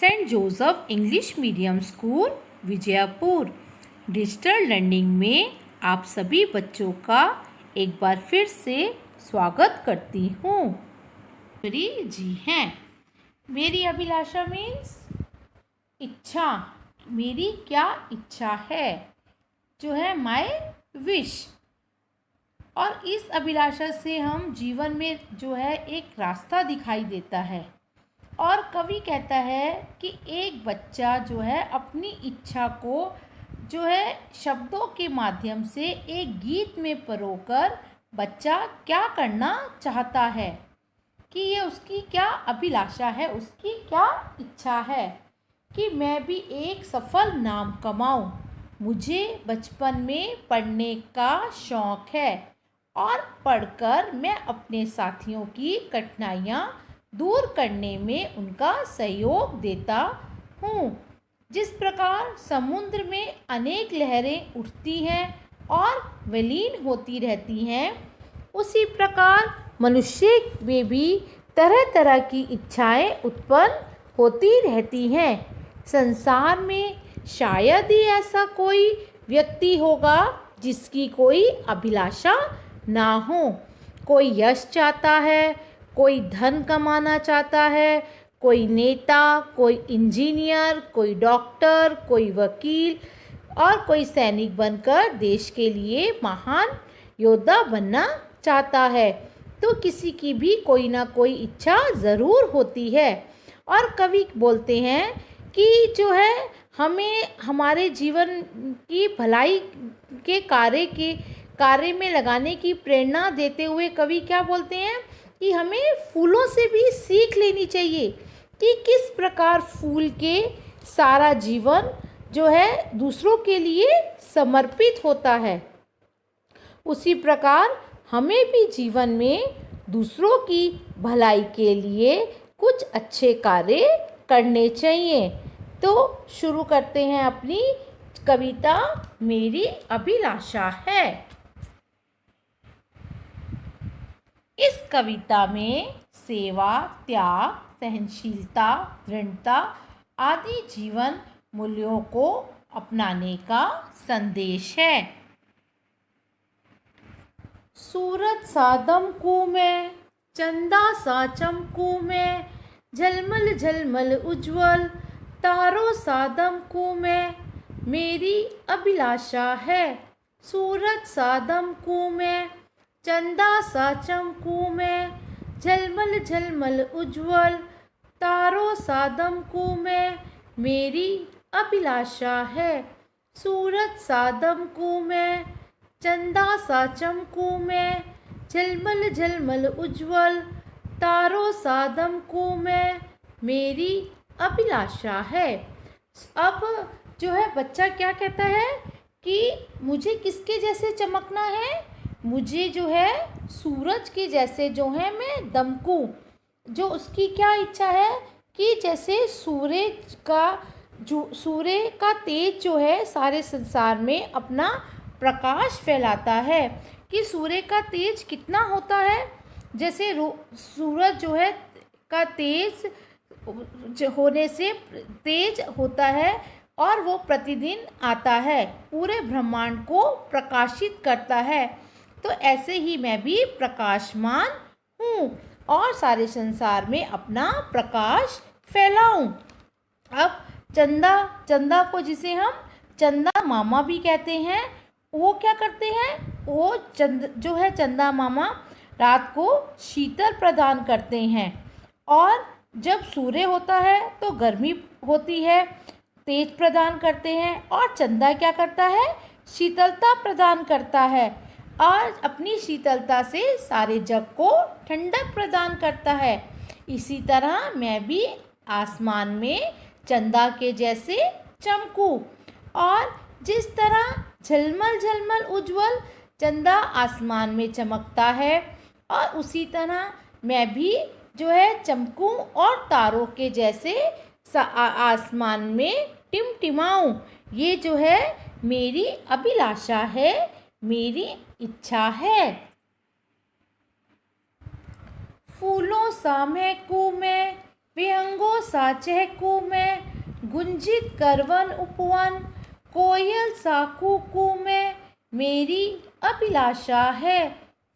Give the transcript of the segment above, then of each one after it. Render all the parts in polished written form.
Saint Joseph English medium school Vijaypur digital learning में आप सभी बच्चों का एक बार फिर से स्वागत करती हूँ। जी हैं, मेरी अभिलाषा मीन्स इच्छा। मेरी क्या इच्छा है, जो है माय विश। और इस अभिलाषा से हम जीवन में जो है एक रास्ता दिखाई देता है। और कवि कहता है कि एक बच्चा जो है अपनी इच्छा को जो है शब्दों के माध्यम से एक गीत में परोकर बच्चा क्या करना चाहता है, कि ये उसकी क्या अभिलाषा है, उसकी क्या इच्छा है कि मैं भी एक सफल नाम कमाऊं। मुझे बचपन में पढ़ने का शौक़ है और पढ़कर मैं अपने साथियों की कठिनाइयाँ दूर करने में उनका सहयोग देता हूँ। जिस प्रकार समुद्र में अनेक लहरें उठती हैं और विलीन होती रहती हैं, उसी प्रकार मनुष्य में भी तरह तरह की इच्छाएं उत्पन्न होती रहती हैं। संसार में शायद ही ऐसा कोई व्यक्ति होगा जिसकी कोई अभिलाषा ना हो। कोई यश चाहता है, कोई धन कमाना चाहता है, कोई नेता, कोई इंजीनियर, कोई डॉक्टर, कोई वकील और कोई सैनिक बनकर देश के लिए महान योद्धा बनना चाहता है। तो किसी की भी कोई ना कोई इच्छा ज़रूर होती है। और कवि बोलते हैं कि जो है हमें हमारे जीवन की भलाई के कार्य में लगाने की प्रेरणा देते हुए कवि क्या बोलते हैं कि हमें फूलों से भी सीख लेनी चाहिए कि किस प्रकार फूल के सारा जीवन जो है दूसरों के लिए समर्पित होता है। उसी प्रकार हमें भी जीवन में दूसरों की भलाई के लिए कुछ अच्छे कार्य करने चाहिए। तो शुरू करते हैं अपनी कविता मेरी अभिलाषा है। इस कविता में सेवा, त्याग, सहनशीलता, दृढ़ता आदि जीवन मूल्यों को अपनाने का संदेश है। सूरज सा दमकूं मैं, चंदा सा चमकूं मैं, झलमल झलमल उज्ज्वल तारों सा दमकूं मैं, मेरी अभिलाषा है। सूरज सा दमकूं मैं, चंदा सा चमकूं मैं, झलमल झलमल उज्ज्वल तारों सा दमकूं मैं, मेरी अभिलाषा है। सूरज सा दमकूं मैं, चंदा सा चमकूं मैं, झलमल झलमल उज्ज्वल तारों सा दमकूं मैं, मेरी अभिलाषा है। अब जो है बच्चा क्या कहता है कि मुझे किसके जैसे चमकना है, मुझे जो है सूरज के जैसे जो है मैं दमकूं। जो उसकी क्या इच्छा है कि जैसे सूर्य का तेज जो है सारे संसार में अपना प्रकाश फैलाता है, कि सूर्य का तेज कितना होता है, जैसे सूरज जो है का तेज होने से तेज होता है और वो प्रतिदिन आता है, पूरे ब्रह्मांड को प्रकाशित करता है। तो ऐसे ही मैं भी प्रकाशमान हूँ और सारे संसार में अपना प्रकाश फैलाऊं। अब चंदा को जिसे हम चंदा मामा भी कहते हैं, वो क्या करते हैं, वो जो है चंदा मामा रात को शीतल प्रदान करते हैं। और जब सूर्य होता है तो गर्मी होती है, तेज प्रदान करते हैं। और चंदा क्या करता है, शीतलता प्रदान करता है और अपनी शीतलता से सारे जग को ठंडक प्रदान करता है। इसी तरह मैं भी आसमान में चंदा के जैसे चमकूं। और जिस तरह झलमल झलमल उज्ज्वल चंदा आसमान में चमकता है, और उसी तरह मैं भी जो है चमकूं और तारों के जैसे आसमान में टिमटिमाऊं। ये जो है मेरी अभिलाषा है, मेरी इच्छा है। फूलों सा महकूं मैं, विहंगों सा चहकूं मैं, गुंजित करवन उपवन, कोयल सा कूकू मैं, मेरी अभिलाषा है।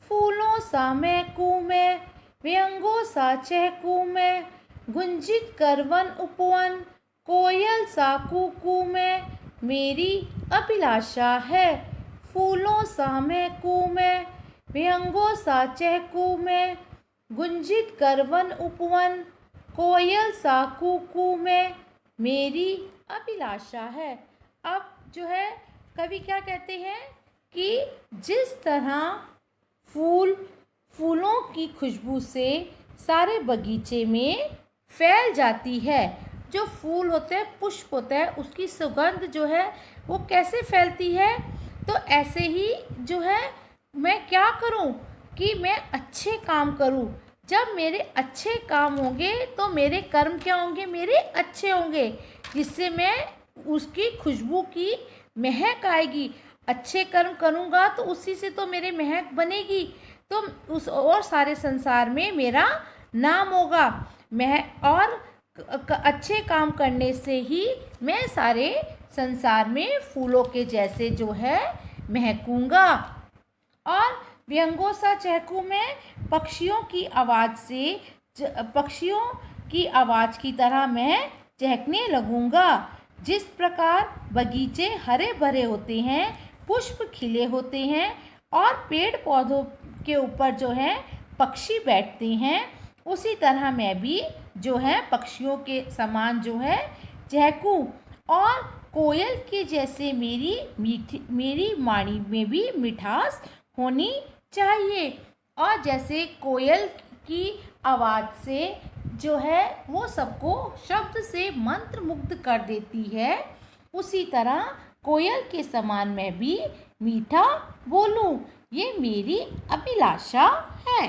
फूलों सा महकूं मैं, विहंगों सा चहकूं मैं, गुंजित करवन उपवन, कोयल सा कूकू मैं, मेरी अभिलाषा है। फूलों सा महकूं मैं, विहंगों सा चहकूं मैं, गुंजित करवन उपवन, कोयल सा कूकू में, मेरी अभिलाषा है। अब जो है कवि क्या कहते हैं कि जिस तरह फूलों की खुशबू से सारे बगीचे में फैल जाती है, जो फूल होते हैं, पुष्प होता है, उसकी सुगंध जो है वो कैसे फैलती है, तो ऐसे ही जो है मैं क्या करूं कि मैं अच्छे काम करूं। जब मेरे अच्छे काम होंगे तो मेरे कर्म क्या होंगे, मेरे अच्छे होंगे, जिससे मैं उसकी खुशबू की महक आएगी। अच्छे कर्म करूँगा तो उसी से तो मेरे महक बनेगी, तो उस और सारे संसार में मेरा नाम होगा। और अच्छे काम करने से ही मैं सारे संसार में फूलों के जैसे जो है महकूंगा। और विहंगों सा चहकू में पक्षियों की आवाज़ की तरह मैं चहकने लगूंगा। जिस प्रकार बगीचे हरे भरे होते हैं, पुष्प खिले होते हैं और पेड़ पौधों के ऊपर जो है पक्षी बैठते हैं, उसी तरह मैं भी जो है पक्षियों के समान जो है चहकूं। और कोयल के जैसे मेरी वाणी में भी मिठास होनी चाहिए। और जैसे कोयल की आवाज़ से जो है वो सबको शब्द से मंत्र मुग्ध कर देती है, उसी तरह कोयल के समान मैं भी मीठा बोलूं, ये मेरी अभिलाषा है।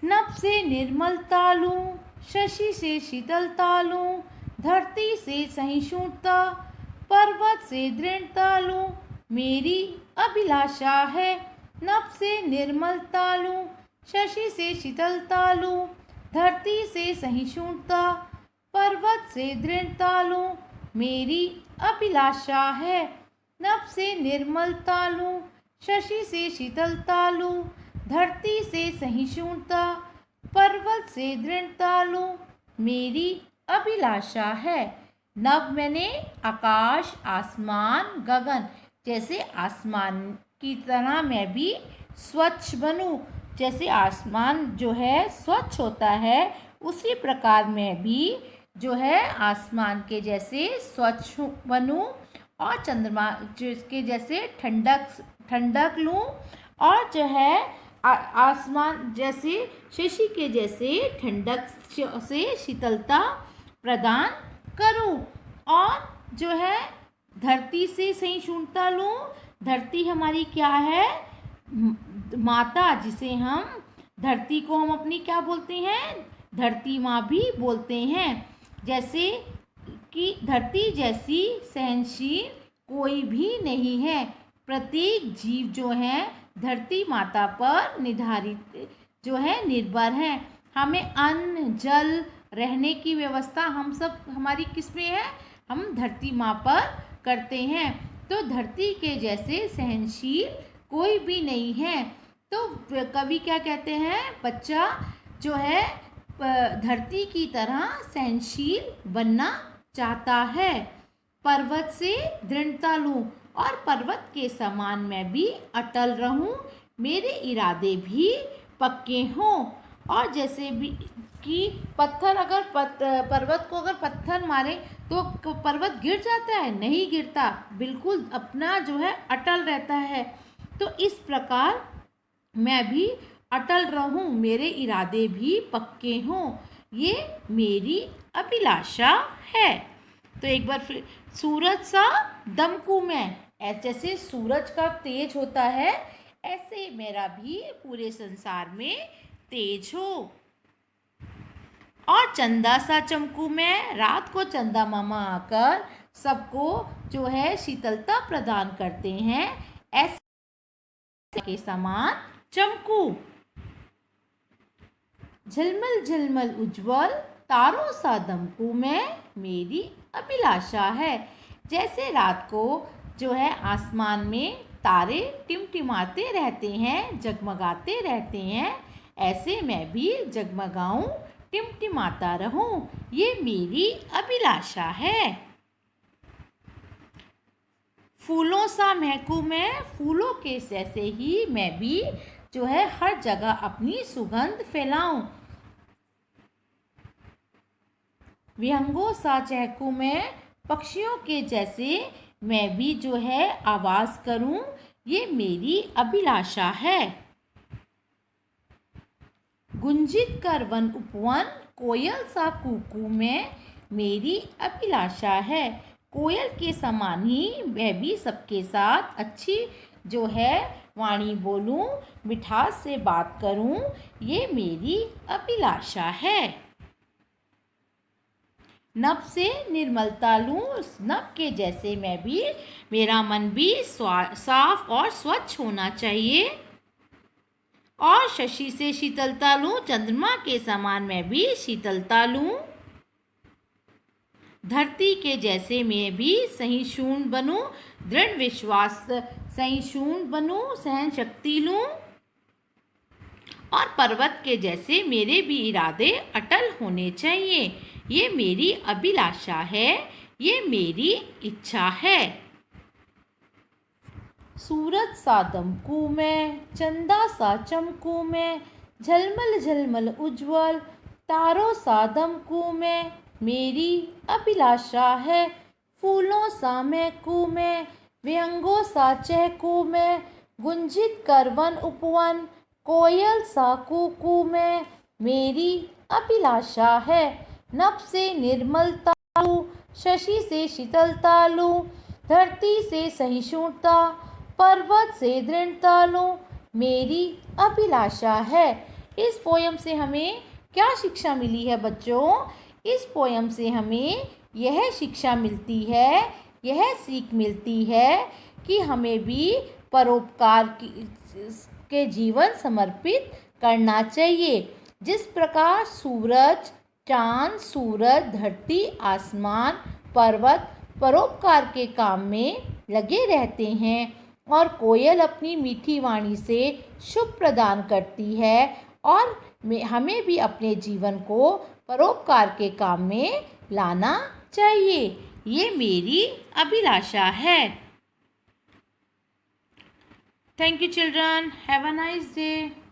नभ से निर्मलता लूं, शशि से शीतलता लूं, धरती से सहिष्णुता, पर्वत से दृढ़ता लूं, मेरी अभिलाषा है। नभ से निर्मलता लूं, शशि से शीतलता लूं, धरती से सहिष्णुता, पर्वत से दृढ़ता लूं, मेरी अभिलाषा है। नभ से निर्मलता लूं, शशि से शीतलता लूं, धरती से सहिष्णुता, पर्वत से दृढ़ता लूं, मेरी अभिलाषा है। नभ मैंने आकाश, आसमान, गगन, जैसे आसमान की तरह मैं भी स्वच्छ बनूं। जैसे आसमान जो है स्वच्छ होता है, उसी प्रकार मैं भी जो है आसमान के जैसे स्वच्छ बनूं और चंद्रमा जिसके जैसे ठंडक लूं, और जो है आसमान जैसे शशि के जैसे ठंडक से शीतलता प्रदान करूं। और जो है धरती से सहिष्णुता लूं। धरती हमारी क्या है, माता, जिसे हम धरती को हम अपनी क्या बोलते हैं, धरती माँ भी बोलते हैं। जैसे कि धरती जैसी सहनशील कोई भी नहीं है। प्रत्येक जीव जो है धरती माता पर निर्धारित जो है निर्भर है। हमें अन्न, जल, रहने की व्यवस्था हम सब हमारी किस में है, हम धरती माँ पर करते हैं। तो धरती के जैसे सहनशील कोई भी नहीं है। तो कवि क्या कहते हैं, बच्चा जो है धरती की तरह सहनशील बनना चाहता है। पर्वत से दृढ़ता लूं और पर्वत के समान मैं भी अटल रहूं, मेरे इरादे भी पक्के हों। और जैसे भी कि पत्थर अगर पर्वत को अगर पत्थर मारे तो पर्वत गिर जाता है, नहीं गिरता, बिल्कुल अपना जो है अटल रहता है। तो इस प्रकार मैं भी अटल रहूं, मेरे इरादे भी पक्के हों, ये मेरी अभिलाषा है। तो एक बार फिर, सूरज सा दमकू मैं, जैसे सूरज का तेज होता है, ऐसे मेरा भी पूरे संसार में तेज हो। और चंदा सा चमकू मैं, रात को चंदा मामा आकर सबको जो है शीतलता प्रदान करते हैं, ऐसे के समान चमकू। झलमल झलमल उज्जवल तारों सा दमकूं मैं, मेरी अभिलाषा है। जैसे रात को जो है आसमान में तारे टिमटिमाते रहते हैं, जगमगाते रहते हैं, ऐसे मैं भी जगमगाऊं, टिमटिमाता रहूं, ये मेरी अभिलाषा है। फूलों सा महकूं मैं, फूलों के जैसे ही मैं भी जो है हर जगह अपनी सुगंध फैलाऊं। विहंगों सा चहकूं मैं, पक्षियों के जैसे मैं भी जो है आवाज़ करूं, ये मेरी अभिलाषा है। गुंजित कर वन उपवन, कोयल सा कूकू मैं, मेरी अभिलाषा है। कोयल के समान ही मैं भी सबके साथ अच्छी जो है वाणी बोलूं, मिठास से बात करूं, ये मेरी अभिलाषा है। नभ से निर्मलता लूं, नभ के जैसे मैं भी, मेरा मन भी साफ और स्वच्छ होना चाहिए। और शशि से शीतलता लूं, चंद्रमा के समान मैं भी शीतलता लूं। धरती के जैसे मैं भी सहिष्णु बनूं, दृढ़ विश्वास सहिष्णु बनूं, सहन शक्ति लूं। और पर्वत के जैसे मेरे भी इरादे अटल होने चाहिए, ये मेरी अभिलाषा है, ये मेरी इच्छा है। सूरज सा दमकूं मैं, चंदा सा चमकूं मैं, झलमल झलमल उज्जवल तारों सा दमकूं मैं, मेरी अभिलाषा है। फूलों सा महकूं मैं, विहंगों सा चहकूं मैं, गुंजित कर वन उपवन, कोयल सा कूकू मैं, मेरी अभिलाषा है। नभ से निर्मलता लूं, शशि से शीतलता लूं, धरती से सहिष्णुता, पर्वत से दृढ़ता लूं, मेरी अभिलाषा है। इस पोयम से हमें क्या शिक्षा मिली है बच्चों? इस पोयम से हमें यह शिक्षा मिलती है, यह सीख मिलती है कि हमें भी परोपकार के जीवन समर्पित करना चाहिए। जिस प्रकार सूरज, चांद, सूरज, धरती, आसमान, पर्वत परोपकार के काम में लगे रहते हैं और कोयल अपनी मीठी वाणी से शुभ प्रदान करती है, और हमें भी अपने जीवन को परोपकार के काम में लाना चाहिए, ये मेरी अभिलाषा है। Thank you children. Have a nice day.